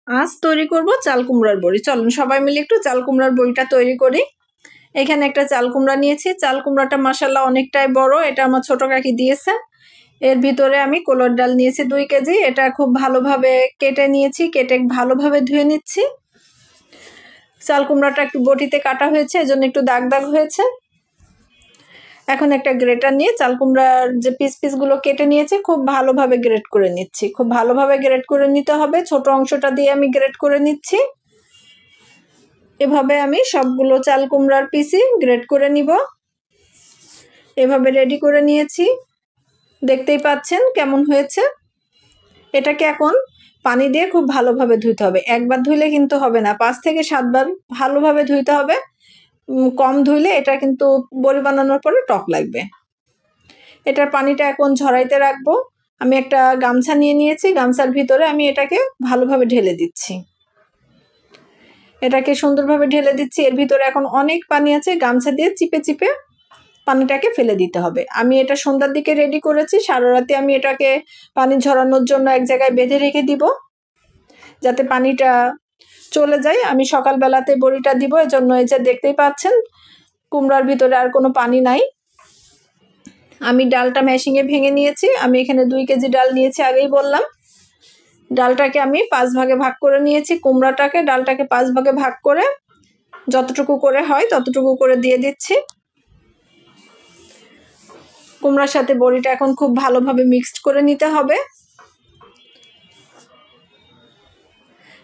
আজ তৈরি করব চাল কুমড়ার বড়ি। চলুন সবাই মিলে একটু চাল কুমড়ার বড়িটা তৈরি করি। এখানে একটা চাল কুমড়া নিয়েছি। চাল কুমড়াটা মাশাআল্লাহ অনেকটাই বড়, এটা আমার ছোট কাকি দিয়েছে। এর ভিতরে আমি কোলর ডাল নিয়েছি 2 কেজি। এটা খুব ভালোভাবে কেটে নিয়েছি, কেটে ভালোভাবে ধুয়ে নিচ্ছি। চাল কুমড়াটা একটু বটিতে কাটা হয়েছে, এজন্য একটু দাগ দাগ হয়েছে। এখন একটা গ্রেটার নিয়ে চাল কুমড়ার যে পিসগুলো কেটে নিয়েছি খুব ভালোভাবে গ্রেট করে নিচ্ছি। খুব ভালোভাবে গ্রেট করে নিতে হবে। ছোট অংশটা দিয়ে আমি গ্রেট করে নিচ্ছি। এভাবে আমি সবগুলো চাল কুমড়ার পিসই গ্রেট করে নিব। এভাবে রেডি করে নিয়েছি, দেখতেই পাচ্ছেন কেমন হয়েছে। এটাকে এখন পানি দিয়ে খুব ভালোভাবে ধুইতে হবে। একবার ধুইলে কিন্তু হবে না, 5 থেকে 7 বার ভালোভাবে ধুইতে হবে। কম ধুইলে এটা কিন্তু বড়ি বানানোর পরে টক লাগবে। এটার পানিটা এখন ঝরাইতে রাখবো। আমি একটা গামছা নিয়ে নিয়েছি, গামছার ভিতরে আমি এটাকে ভালোভাবে ঢেলে দিচ্ছি। এটাকে সুন্দরভাবে ঢেলে দিচ্ছি। এর ভিতরে এখন অনেক পানি আছে, গামছা দিয়ে চিপে চিপে পানিটাকে ফেলে দিতে হবে। আমি এটা সন্ধ্যার দিকে রেডি করেছি। সারা রাতে আমি এটাকে পানি ঝরানোর জন্য এক জায়গায় বেঁধে রেখে দিব, যাতে পানিটা চলে যায়। আমি সকালবেলাতে বড়িটা দিব, এজন্য এই যে দেখতেই পাচ্ছেন কুমড়ার ভিতরে আর কোনো পানি নাই। আমি ডালটা মেশিনে ভেঙে নিয়েছি। আমি এখানে 2 কেজি ডাল নিয়েছি, আগেই বললাম। ডালটাকে আমি 5 ভাগে ভাগ করে নিয়েছি। কুমড়াটাকে ডালটাকে 5 ভাগে ভাগ করে যতটুকু করে হয় ততটুকু করে দিয়ে দিচ্ছি। কুমড়ার সাথে বড়িটা এখন খুব ভালোভাবে মিক্সড করে নিতে হবে।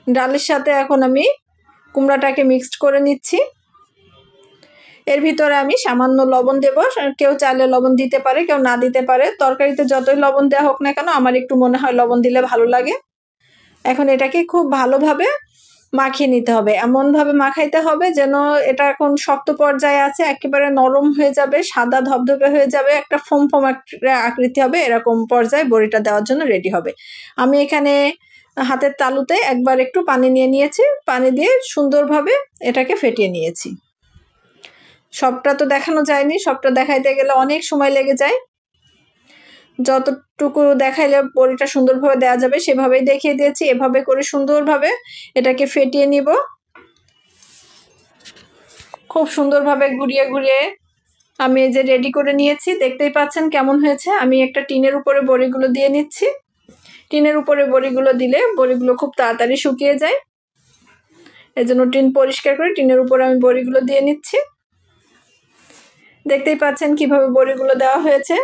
ডালের সাথে এখন আমি কুমড়াটাকে মিক্সড করে নিচ্ছি। এর ভিতরে আমি সামান্য লবণ দেব। কেউ চাইলে লবণ দিতে পারে, কেউ না দিতে পারে। তরকারিতে যতই লবণ দেওয়া হোক না কেন, আমার একটু মনে হয় লবণ দিলে ভালো লাগে। এখন এটাকে খুব ভালোভাবে মাখিয়ে নিতে হবে। এমনভাবে মাখাইতে হবে যেন এটা এখন শক্ত পর্যায়ে আছে, একেবারে নরম হয়ে যাবে, সাদা ধবধবে হয়ে যাবে, একটা ফোম আকৃতি হবে। এরকম পর্যায়ে বড়িটা দেওয়ার জন্য রেডি হবে। আমি এখানে হাতের তালুতে একবার একটু পানি নিয়ে নিয়েছি। পানি দিয়ে সুন্দরভাবে এটাকে ফেটিয়ে নিয়েছি। সবটা তো দেখানো যায়নি, সবটা দেখাইতে গেলে অনেক সময় লেগে যায়। যতটুকু দেখাইলে বড়িটা সুন্দরভাবে দেওয়া যাবে সেভাবেই দেখিয়ে দিয়েছি। এভাবে করে সুন্দরভাবে এটাকে ফেটিয়ে নিব। খুব সুন্দরভাবে ঘুরিয়ে ঘুরিয়ে আমি এই যে রেডি করে নিয়েছি, দেখতেই পাচ্ছেন কেমন হয়েছে। আমি একটা টিনের উপরে বড়িগুলো দিয়ে নিচ্ছি। টিনের উপরে বড়িগুলো দিলে বড়িগুলো খুব তাড়াতাড়ি শুকিয়ে যায়, এজন্য টিন পরিষ্কার করে টিনের উপরে আমি বড়িগুলো দিয়ে নিচ্ছি। দেখতেই পাচ্ছেন কিভাবে বড়িগুলো দেওয়া হয়েছে।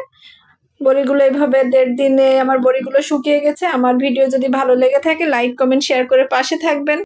বড়িগুলো এভাবে 1.5 দিনে আমার বড়িগুলো শুকিয়ে গেছে। আমার ভিডিও যদি ভালো লেগে থাকে লাইক কমেন্ট শেয়ার করে পাশে থাকবেন।